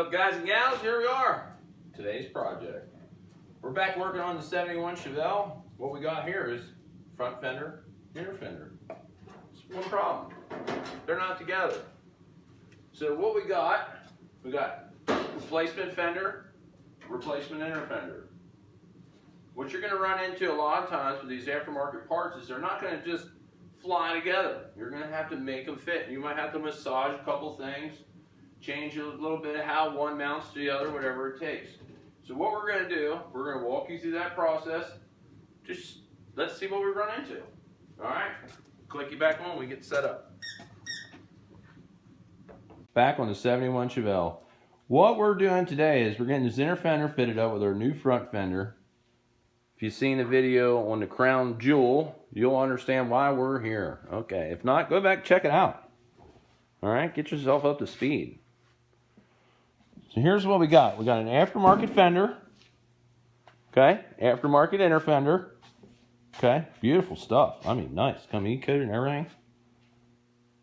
What's up, guys and gals? Here we are. Today's project. We're back working on the 71 Chevelle. What we got here is front fender, inner fender. It's one problem. They're not together. So what we got replacement fender, replacement inner fender. What you're going to run into a lot of times with these aftermarket parts is they're not going to just fly together. You're going to have to make them fit. You might have to massage a couple things, change a little bit of how one mounts to the other, whatever it takes. So what we're going to do, we're going to walk you through that process. Just let's see what we run into. All right, click you back on, we get set up. Back on the 71 Chevelle. What we're doing today is we're getting this inner fender fitted up with our new front fender. If you've seen the video on the Crown Jewel, you'll understand why we're here. Okay, if not, go back and check it out. All right, get yourself up to speed. So here's what we got. We got an aftermarket fender. Okay, aftermarket inner fender. Okay, beautiful stuff. I mean, nice. Come E-coated and everything.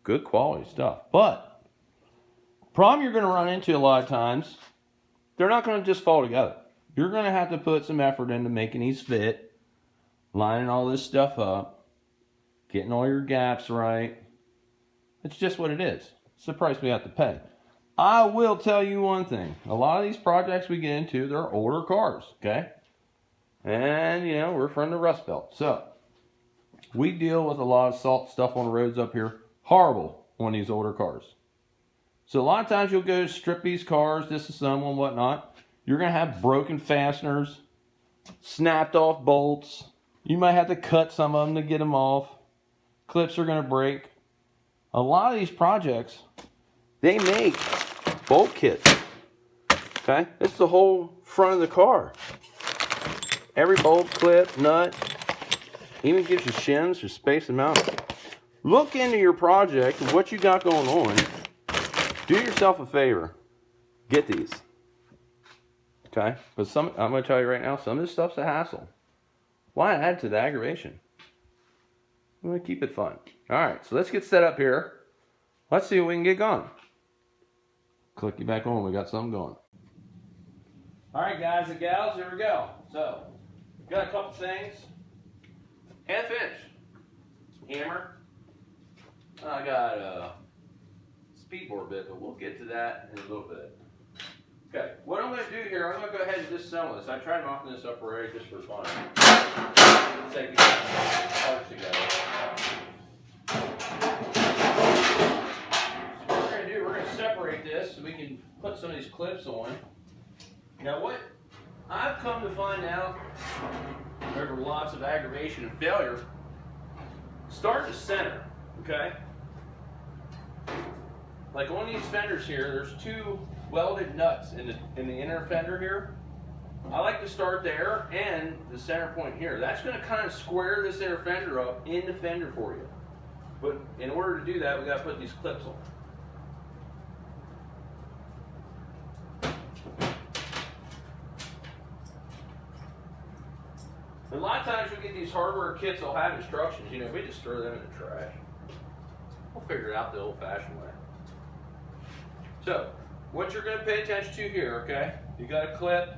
Good quality stuff. But problem you're going to run into a lot of times, they're not going to just fall together. You're going to have to put some effort into making these fit, lining all this stuff up, getting all your gaps right. It's just what it is. It's the price we have to pay. I will tell you one thing. A lot of these projects we get into, they're older cars, okay? And, you know, we're from the Rust Belt. So, we deal with a lot of salt stuff on the roads up here. Horrible on these older cars. So, a lot of times you'll go strip these cars, disassemble and whatnot. You're going to have broken fasteners, snapped off bolts. You might have to cut some of them to get them off. Clips are going to break. A lot of these projects, they make bolt kits. Okay? It's the whole front of the car. Every bolt, clip, nut, even gives you shims to space them out. Look into your project and what you got going on. Do yourself a favor. Get these. Okay? But I'm going to tell you right now, some of this stuff's a hassle. Why add to the aggravation? I'm going to keep it fun. Alright, so let's get set up here. Let's see what we can get going. Click you back on, we got something going. Alright guys and gals, here we go. So, got a couple things. Half inch hammer. I got a speed bore bit, but we'll get to that in a little bit. Okay, what I'm going to do here, I'm going to go ahead and disassemble this. I tried knocking this up already just for fun. Let's take these parts together. So what we're going to do, we're going to separate this so we can put some of these clips on. Now what I've come to find out over lots of aggravation and failure, start to center, okay? Like on these fenders here, there's two welded nuts in the inner fender here. I like to start there and the center point here. That's going to kind of square this inner fender up in the fender for you. But in order to do that, we got to put these clips on. A lot of times we get these hardware kits, they'll have instructions, you know, we just throw them in the trash. We'll figure it out the old-fashioned way. So, what you're going to pay attention to here, okay? You got a clip.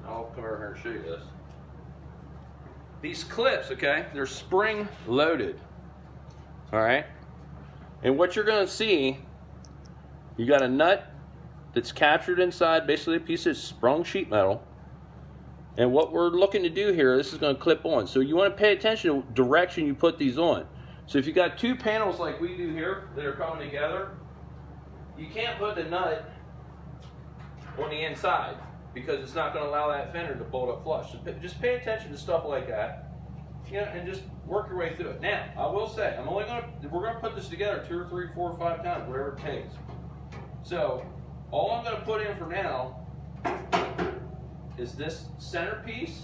I'll come over here and show you this. These clips, okay, they're spring loaded. Alright? And what you're going to see, you got a nut that's captured inside basically a piece of sprung sheet metal. And what we're looking to do here, this is going to clip on. So you want to pay attention to the direction you put these on. So if you got two panels like we do here that are coming together, you can't put the nut on the inside because it's not going to allow that fender to bolt up flush. So just pay attention to stuff like that, you know, and just work your way through it. Now, I will say, we're going to put this together 2 or 3, 4 or 5 times, whatever it takes. So all I'm going to put in for now is this center piece,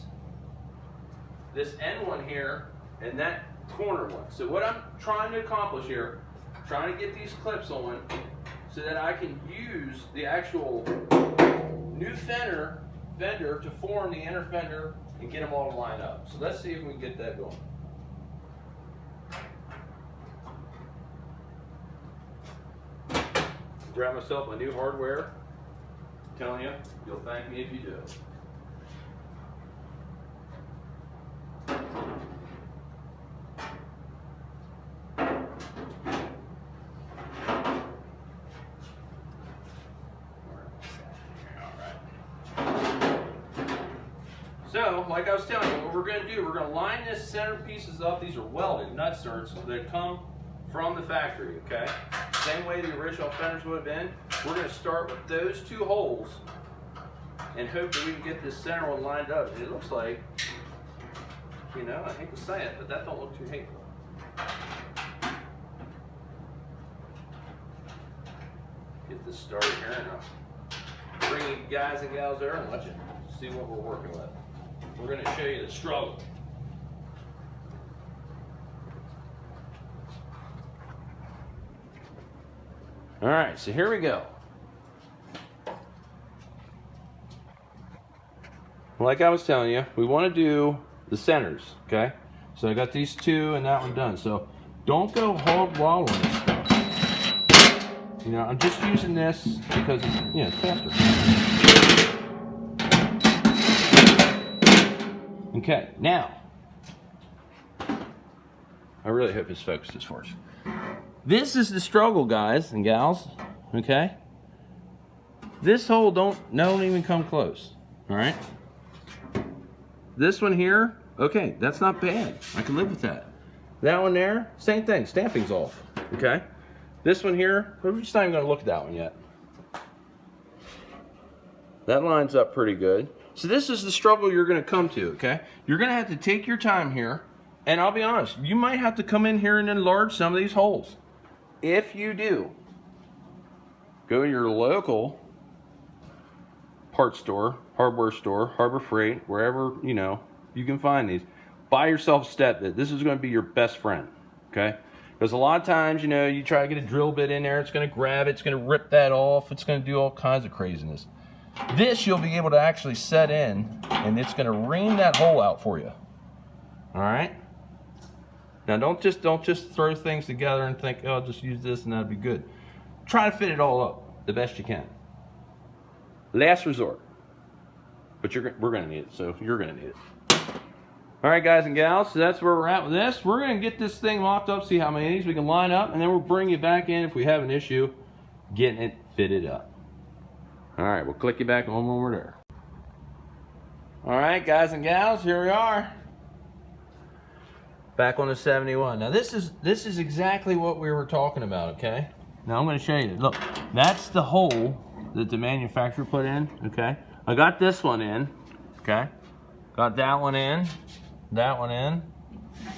this end one here, and that corner one. So what I'm trying to accomplish here, trying to get these clips on so that I can use the actual new fender to form the inner fender and get them all to line up. So let's see if we can get that going. Grab myself my new hardware. I'm telling you, you'll thank me if you do. So, like I was telling you, what we're going to do, we're going to line this center pieces up. These are welded nut studs that come from the factory, okay? Same way the original fenders would have been. We're going to start with those two holes and hope that we can get this center one lined up. And it looks like, you know, I hate to say it, but that don't look too hateful. Get this started here, and I'll bring you guys and gals there and let you see what we're working with. We're going to show you the struggle. All right, so here we go. Like I was telling you, we want to do the centers, okay? So I got these two and that one done. So don't go hog wild on this stuff. You know, I'm just using this because it's, you know, it's faster. Okay, now, I really hope this focuses for us. This is the struggle, guys and gals, okay? This hole don't even come close, all right? This one here, okay, that's not bad. I can live with that. That one there, same thing, stamping's off, okay? This one here, we're just not even gonna look at that one yet. That lines up pretty good. So this is the struggle you're going to come to, okay? You're going to have to take your time here, and I'll be honest, you might have to come in here and enlarge some of these holes. If you do, go to your local parts store, hardware store, Harbor Freight, wherever, you know, you can find these. Buy yourself a step bit. This is going to be your best friend, okay? Because a lot of times, you know, you try to get a drill bit in there, it's going to grab it, it's going to rip that off, it's going to do all kinds of craziness. This you'll be able to actually set in, and it's going to ream that hole out for you. All right. Now don't just throw things together and think, oh, I'll just use this and that'll be good. Try to fit it all up the best you can. Last resort, but we're going to need it, so you're going to need it. All right, guys and gals, so that's where we're at with this. We're going to get this thing locked up, see how many of these we can line up, and then we'll bring you back in if we have an issue getting it fitted up. All right, we'll click you back on when we're there. All right, guys and gals, here we are. Back on the 71. Now this is exactly what we were talking about, okay? Now I'm going to show you. Look, that's the hole that the manufacturer put in, okay? I got this one in, okay? Got that one in, that one in,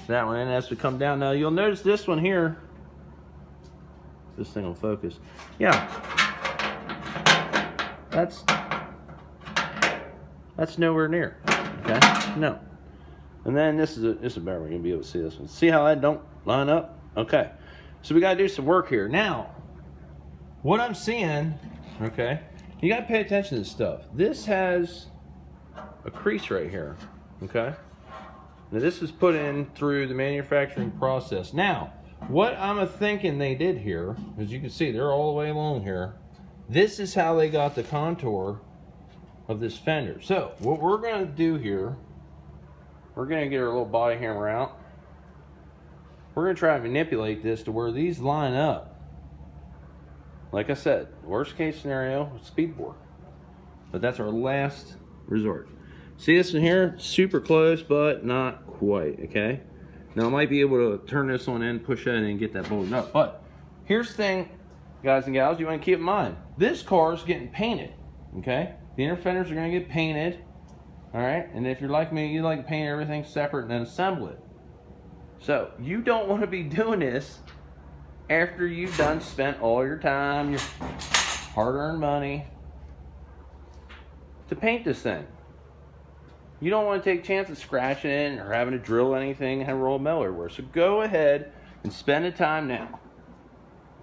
that one in. As we come down, now you'll notice this one here. This thing will focus. Yeah. That's nowhere near, okay? No. And then this is a better one. You'll be able to see this one. See how that don't line up? Okay. So we got to do some work here. Now, what I'm seeing, okay, you got to pay attention to this stuff. This has a crease right here, okay? Now this is put in through the manufacturing process. Now, what I'm thinking they did here, as you can see, they're all the way along here. This is how they got the contour of this fender. So what we're going to do here, we're going to get our little body hammer out. We're going to try and manipulate this to where these line up. Like I said, worst case scenario, speed bore. But that's our last resort. See this one here? Super close, but not quite, okay? Now I might be able to turn this one in, push it in, and get that bolted up. But here's the thing, guys and gals, you want to keep in mind. This car is getting painted, okay? The inner fenders are going to get painted, all right? And if you're like me, you like to paint everything separate and then assemble it. So you don't want to be doing this after you've spent all your time, your hard-earned money to paint this thing. You don't want to take chances scratching it or having to drill anything and roll metal everywhere. So go ahead and spend the time now.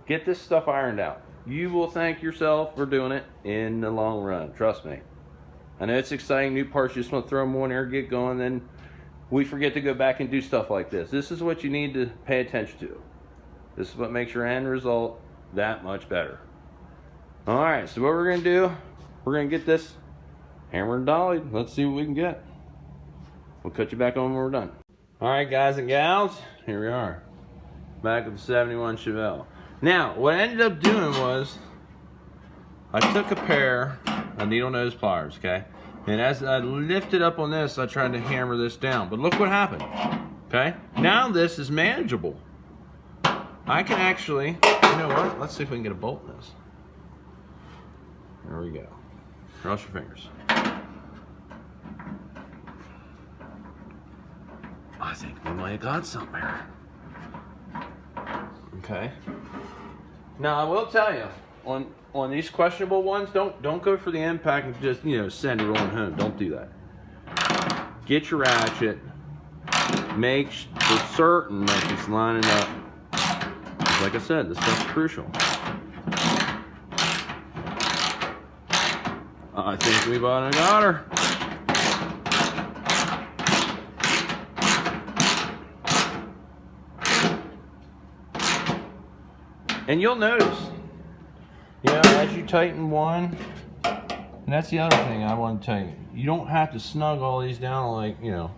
Get this stuff ironed out. You will thank yourself for doing it in the long run. Trust me. I know it's exciting, new parts, you just want to throw them on there, get going, then we forget to go back and do stuff like this. This is what you need to pay attention to. This is what makes your end result that much better. Alright, so what we're going to do, we're gonna get this hammered and dollied. Let's see what we can get. We'll cut you back on when we're done. All right, guys and gals, here we are, back with the 71 Chevelle. Now, what I ended up doing was, I took a pair of needle nose pliers, okay? And as I lifted up on this, I tried to hammer this down. But look what happened, okay? Now this is manageable. I can actually, you know what? Let's see if we can get a bolt in this. There we go. Cross your fingers. I think we might have got something here. Okay. Now I will tell you, on these questionable ones, don't go for the impact and just, you know, send it on home. Don't do that. Get your ratchet. Make for certain that it's lining up. Like I said, this stuff's crucial. I think we got her. And you'll notice, you know, as you tighten one, and that's the other thing I want to tell you, you don't have to snug all these down like, you know,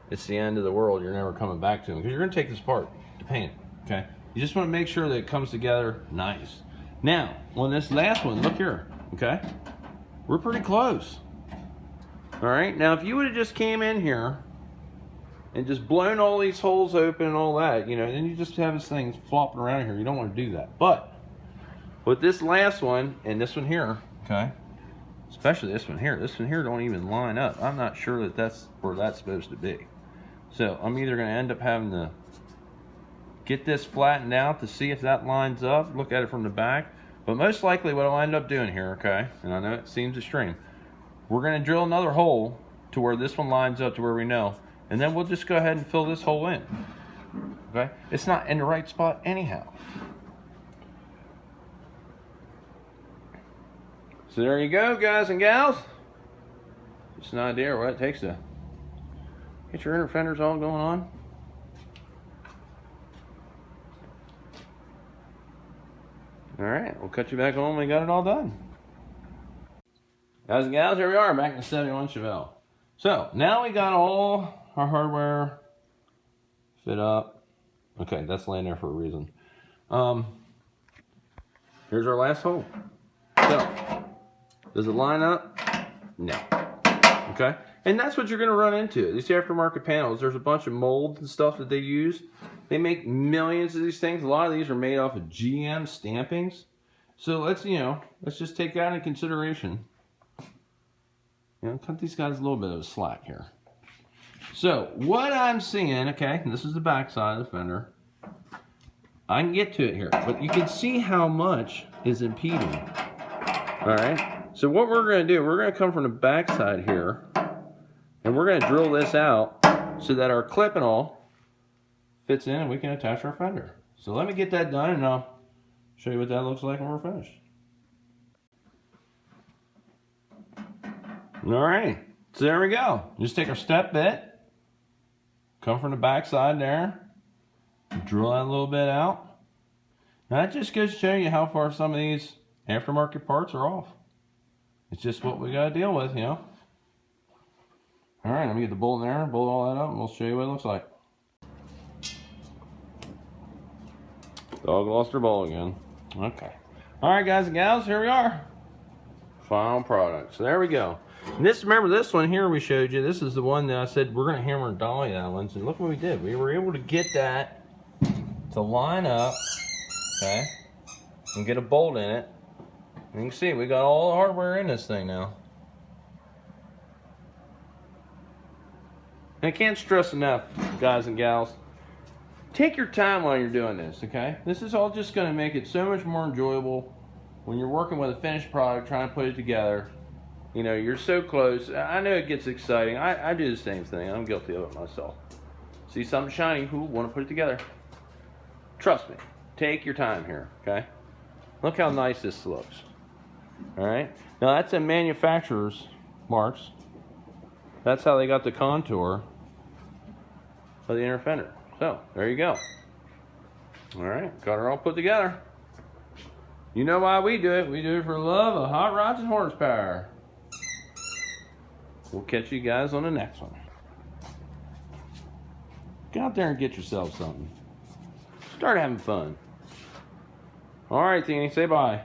it's the end of the world, you're never coming back to them, because you're going to take this apart to paint it, okay? You just want to make sure that it comes together nice. Now, on this last one, look here, okay? We're pretty close. All right, now if you would have just came in here and just blown all these holes open and all that, you know, then you just have this thing flopping around here. You don't want to do that. But with this last one and this one here, okay, especially this one here don't even line up. I'm not sure that that's where that's supposed to be. So I'm either going to end up having to get this flattened out to see if that lines up, look at it from the back. But most likely what I'll end up doing here, okay, and I know it seems extreme, we're going to drill another hole to where this one lines up to where we know, and then we'll just go ahead and fill this hole in, okay? It's not in the right spot anyhow. So there you go, guys and gals. Just an idea of what it takes to get your inner fenders all going on. All right, we'll cut you back on when we got it all done. Guys and gals, here we are, back in the 71 Chevelle. So, now we got all our hardware fit up. Okay, that's laying there for a reason. Here's our last hole. So, does it line up? No. Okay? And that's what you're going to run into. These aftermarket panels, there's a bunch of molds and stuff that they use. They make millions of these things. A lot of these are made off of GM stampings. So let's just take that into consideration. You know, cut these guys a little bit of a slack here. So what I'm seeing, okay, this is the back side of the fender. I can get to it here, but you can see how much is impeding. All right. So what we're going to do, we're going to come from the back side here, and we're going to drill this out so that our clip and all fits in and we can attach our fender. So let me get that done and I'll show you what that looks like when we're finished. Alright, so there we go. Just take our step bit, come from the back side there, drill that a little bit out. Now that just goes to show you how far some of these aftermarket parts are off. It's just what we got to deal with, you know. Alright, let me get the bolt in there, bolt all that up, and we'll show you what it looks like. Dog lost her ball again. Okay. Alright, guys and gals, here we are. Final product. So there we go. And this, remember this one here we showed you, this is the one that I said we're going to hammer and dolly that one. So look what we did. We were able to get that to line up, okay, and get a bolt in it. And you can see we got all the hardware in this thing now. And I can't stress enough, guys and gals, take your time while you're doing this, okay? This is all just going to make it so much more enjoyable when you're working with a finished product, trying to put it together. You know, you're so close. I know it gets exciting. I do the same thing. I'm guilty of it myself. See something shiny, who want to put it together? Trust me. Take your time here, okay? Look how nice this looks. All right? Now, that's a manufacturer's marks. That's how they got the contour of the inner fender. So, there you go. All right, got her all put together. You know why we do it. We do it for the love of hot rods and horsepower. We'll catch you guys on the next one. Get out there and get yourself something. Start having fun. All right, Teeny, say bye.